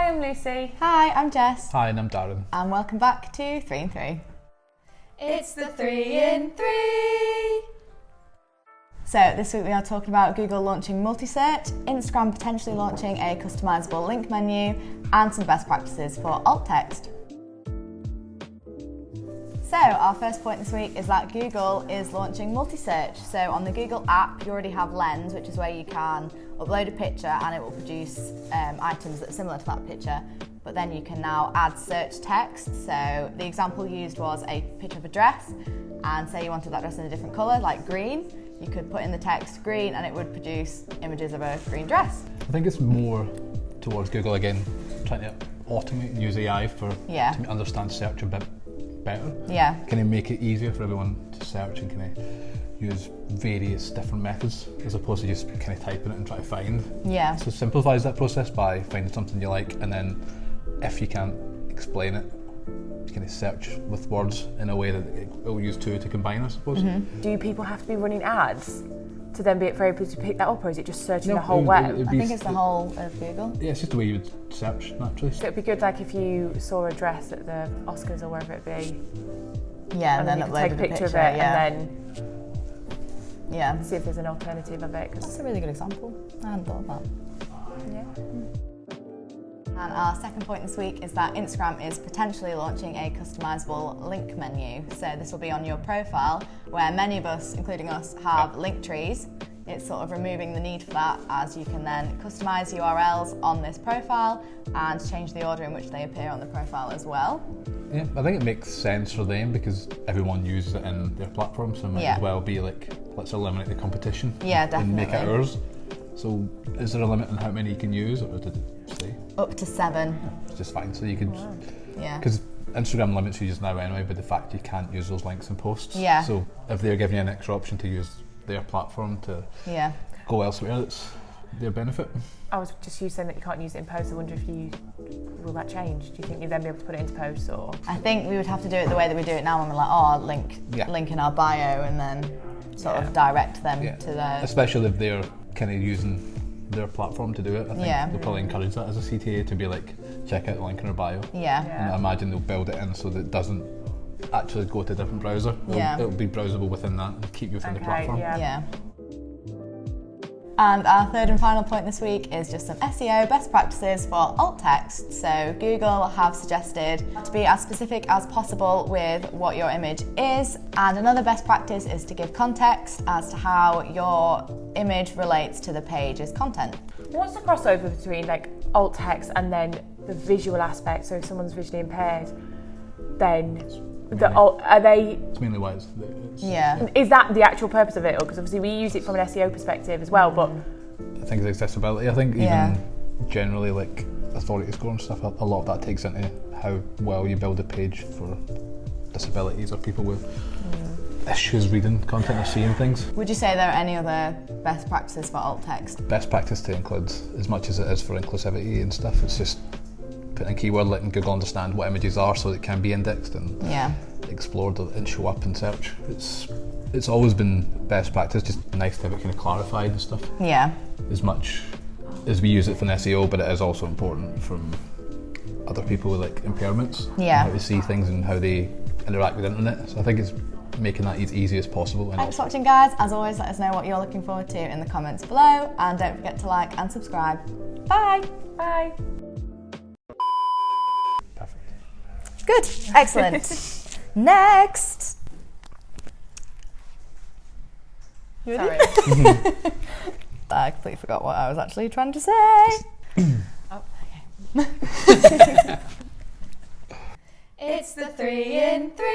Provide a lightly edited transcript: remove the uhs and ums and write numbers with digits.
Hi, I'm Lucy. Hi, I'm Jess. Hi, and I'm Darren. And welcome back to 3 in 3. It's the 3 in 3. So this week we are talking about Google launching Multisearch, Instagram potentially launching a customisable link menu, and some best practices for alt text. So our first point this week is that Google is launching Multisearch. So on the Google app you already have Lens, which is where you can upload a picture and it will produce items that are similar to that picture. But then you can now add search text. So the example used was a picture of a dress, and say you wanted that dress in a different colour, like green, you could put in the text green and it would produce images of a green dress. I think it's more towards Google again, trying to automate and use AI to understand search a bit better. Yeah. Can it make it easier for everyone to search and can it use various different methods as opposed to just kind of typing it and try to find. Yeah. So it simplifies that process by finding something you like, and then if you can't explain it, you can search with words in a way that it will use to combine, I suppose. Mm-hmm. Do people have to be running ads to then be able to pick that up, or is it just searching the whole it'd web? be I think it's the whole of Google. Yeah, it's just the way you would search naturally. So it'd be good, like if you saw a dress at the Oscars or wherever it be, Yeah, and then you could upload take a a picture of it yeah. and then see if there's an alternative of it. That's a really good example. I hadn't thought of that. Yeah. And our second point this week is that Instagram is potentially launching a customisable link menu. So this will be on your profile, where many of us, including us, have link trees. It's sort of removing the need for that, as you can then customise URLs on this profile and change the order in which they appear on the profile as well. Yeah, I think it makes sense for them because everyone uses it in their platform, so it might as well be like, let's eliminate the competition and make it ours. So is there a limit on how many you can use, or did it say? Up to 7. Yeah, it's just fine, so you could, Yeah. because Instagram limits you just now anyway, but the fact you can't use those links in posts. Yeah. So if they're giving you an extra option to use their platform to go elsewhere, that's their benefit. I was just saying that you can't use it in posts. I wonder if will that change? Do you think you'll then be able to put it into posts, or? I think we would have to do it the way that we do it now, when we're like, link in our bio, and then sort of direct them to the... Especially if they're kind of using their platform to do it. I think they'll probably encourage that as a CTA to be like, check out the link in our bio. And I imagine they'll build it in so that it doesn't actually go to a different browser. It'll be browsable within that and keep you within the platform. And our third and final point this week is just some SEO best practices for alt text. So Google have suggested to be as specific as possible with what your image is, and another best practice is to give context as to how your image relates to the page's content. What's the crossover between like alt text and then the visual aspect? So if someone's visually impaired, then are they? It's mainly why it's Is that the actual purpose of it? Because obviously we use it from an SEO perspective as well, but I think it's accessibility. I think even generally like authority score and stuff, a lot of that takes into how well you build a page for disabilities or people with issues reading content or seeing things. Would you say there are any other best practices for alt text? Best practice to include as much as it is for inclusivity and stuff. It's just putting a keyword, letting Google understand what images are so it can be indexed and explored and show up in search. It's always been best practice, just nice to have it kind of clarified and stuff. As much as we use it for an SEO, but it is also important from other people with like impairments. How to see things and how they interact with the internet. So I think it's making that as easy as possible. Thanks for watching, guys. As always, let us know what you're looking forward to in the comments below, and don't forget to like and subscribe. Bye! Bye! Good, excellent. Next. You ready? I completely forgot what I was actually trying to say. Okay. It's the 3 in 3.